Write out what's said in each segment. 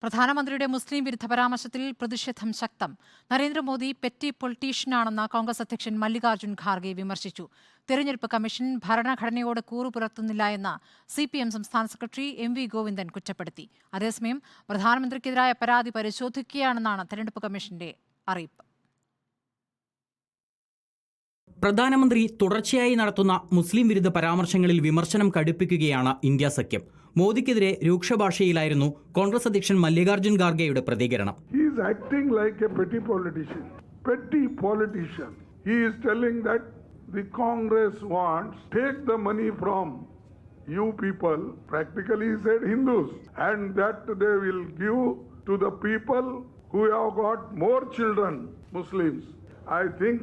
പ്രധാനമന്ത്രിയുടെ മുസ്ലിം വിരുദ്ധ പരാമർശത്തിൽ പ്രതിഷേധം ശക്തം. നരേന്ദ്രമോദി പെറ്റി പൊളിറ്റീഷ്യനാണെന്ന് കോൺഗ്രസ് അധ്യക്ഷൻ മല്ലികാർജ്ജുൻ ഖാർഗെ വിമർശിച്ചു. തെരഞ്ഞെടുപ്പ് കമ്മീഷൻ ഭരണഘടനയോട് കൂറു പുലർത്തുന്നില്ല എന്ന് CPM സംസ്ഥാന സെക്രട്ടറി MV ഗോവിന്ദൻ കുറ്റപ്പെടുത്തി. അതേസമയം പ്രധാനമന്ത്രിക്കെതിരായ പരാതി പരിശോധിക്കുകയാണെന്നാണ് തെരഞ്ഞെടുപ്പ് കമ്മീഷന്റെ അറിയിപ്പ്. പ്രധാനമന്ത്രി തുടർച്ചയായി നടത്തുന്ന മുസ്ലിം വിരുദ്ധ പരാമർശങ്ങളിൽ വിമർശനം കടുപ്പിക്കുകയാണ് ഇന്ത്യ സഖ്യം. മോദിക്കെതിരെ രൂക്ഷഭാഷയിലായിരുന്നു കോൺഗ്രസ് അധ്യക്ഷൻ മല്ലികാർജ്ജുൻ ഖാർഗെയുടെ പ്രതികരണം. He is acting like a petty politician. He is telling that the Congress wants take the money from you people, practically he said Hindus, and that they will give to the people who have got more children, Muslims. I think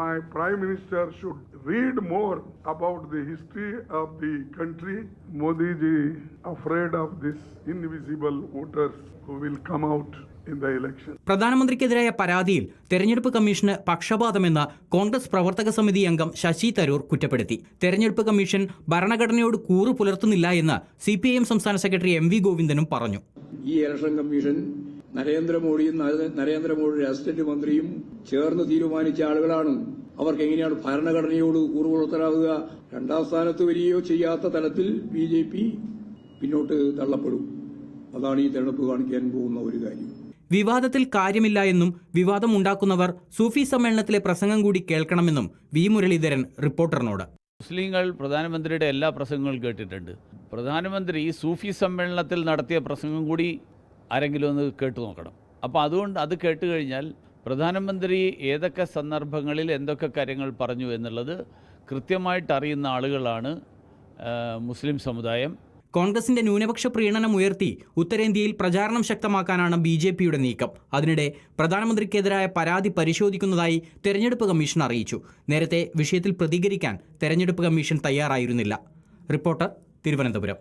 my Prime Minister should read more about the history of the country. Modi ji afraid of this invisible voters who will come out in the election. പ്രധാനമന്ത്രിക്കെതിരായ പരാതിയിൽ തെരഞ്ഞെടുപ്പ് commission പക്ഷപാതമെന്ന് Congress പ്രവർത്തക സമിതി അംഗം ശശി തരൂർ കുറ്റപ്പെടുത്തി. തെരഞ്ഞെടുപ്പ് commission ഭരണഘടനയോട് കൂറു പുലർത്തുന്നില്ല എന്ന് CPIM സംസ്ഥാന secretary MV ഗോവിന്ദനും പറഞ്ഞു. ഈ ഇലക്ഷൻ കമ്മീഷൻ നരേന്ദ്രമോദിയും നരേന്ദ്രമോദിയുടെ അസിസ്റ്റന്റ് മന്ത്രിയും ചേർന്ന് തീരുമാനിച്ച ആളുകളാണ്. അവർക്ക് എങ്ങനെയാണ് ഭരണഘടനയോട് കൂറുപുലർത്തലാവുക? രണ്ടാം സ്ഥാനത്ത് വരികയോ ചെയ്യാത്ത തലത്തിൽ BJP പിന്നോട്ട് തള്ളപ്പെടും. അതാണ് ഈ തെരഞ്ഞെടുപ്പ് കാണിക്കാൻ പോകുന്ന ഒരു കാര്യം. വിവാദത്തിൽ കാര്യമില്ല എന്നും വിവാദം ഉണ്ടാക്കുന്നവർ സൂഫി സമ്മേളനത്തിലെ പ്രസംഗം കൂടി കേൾക്കണമെന്നും V മുരളീധരൻ റിപ്പോർട്ടറിനോട്. മുസ്ലിങ്ങൾ പ്രധാനമന്ത്രിയുടെ എല്ലാ പ്രസംഗങ്ങളും കേട്ടിട്ടുണ്ട്. പ്രധാനമന്ത്രി സൂഫി സമ്മേളനത്തിൽ നടത്തിയ പ്രസംഗം കൂടി ആരെങ്കിലും ഒന്ന് കേട്ടു നോക്കണം. അപ്പോൾ അതുകൊണ്ട് അത് കേട്ട് കഴിഞ്ഞാൽ പ്രധാനമന്ത്രി ഏതൊക്കെ സന്ദർഭങ്ങളിൽ എന്തൊക്കെ കാര്യങ്ങൾ പറഞ്ഞു എന്നുള്ളത് കൃത്യമായിട്ട് അറിയുന്ന ആളുകളാണ് മുസ്ലിം സമുദായം. കോൺഗ്രസിന്റെ ന്യൂനപക്ഷ പ്രീണനം ഉയർത്തി ഉത്തരേന്ത്യയിൽ പ്രചാരണം ശക്തമാക്കാനാണ് BJPയുടെ നീക്കം. അതിനിടെ പ്രധാനമന്ത്രിക്കെതിരായ പരാതി പരിശോധിക്കുന്നതായി തെരഞ്ഞെടുപ്പ് കമ്മീഷൻ അറിയിച്ചു. നേരത്തെ വിഷയത്തിൽ പ്രതികരിക്കാൻ തെരഞ്ഞെടുപ്പ് കമ്മീഷൻ തയ്യാറായിരുന്നില്ല. റിപ്പോർട്ടർ, തിരുവനന്തപുരം.